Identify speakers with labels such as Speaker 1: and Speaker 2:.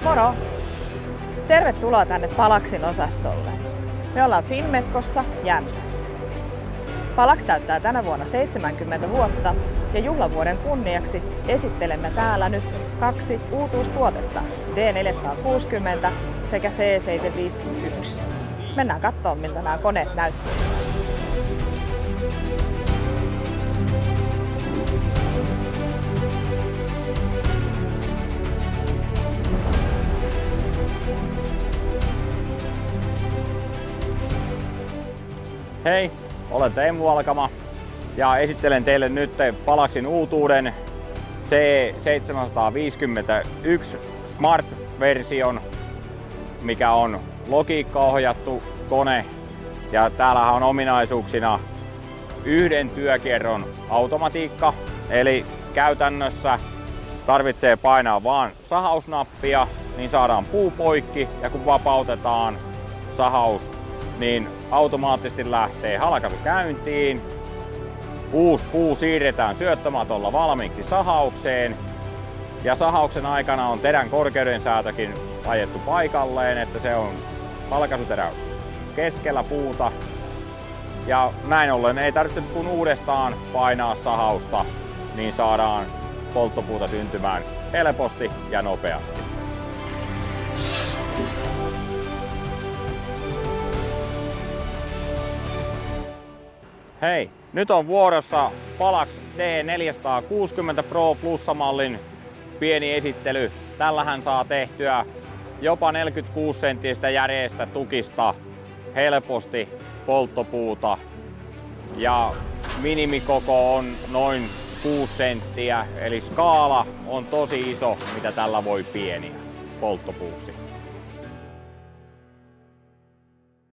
Speaker 1: Moro! Tervetuloa tänne Palaxin osastolle. Me ollaan Finmetkossa Jämsässä. Palax täyttää tänä vuonna 70 vuotta ja juhlavuoden kunniaksi esittelemme täällä nyt 2 uutuustuotetta, D460 sekä C751. Mennään katsomaan, miltä nämä koneet näyttävät.
Speaker 2: Hei, olen Teemu Alkama ja esittelen teille nyt Palaxin uutuuden C751 Smart-version, mikä on logiikkaohjattu kone. Ja täällähän on ominaisuuksina 1 työkierron automatiikka, eli käytännössä tarvitsee painaa vain sahausnappia, niin saadaan puu poikki, ja kun vapautetaan sahaus, niin automaattisesti lähtee halkaisu käyntiin. Uusi puu siirretään syöttömatolla valmiiksi sahaukseen. Ja sahauksen aikana on terän korkeudensäätökin ajettu paikalleen, että se on halkaisuterä keskellä puuta. Ja näin ollen ei tarvitse kun uudestaan painaa sahausta, niin saadaan polttopuuta syntymään helposti ja nopeasti. Hei, nyt on vuorossa Palax D460 Pro Plussa-mallin pieni esittely. Tällähän saa tehtyä jopa 46 senttistä järeestä tukista helposti polttopuuta. Ja minimikoko on noin 6 senttiä, eli skaala on tosi iso, mitä tällä voi pieniä polttopuuksi.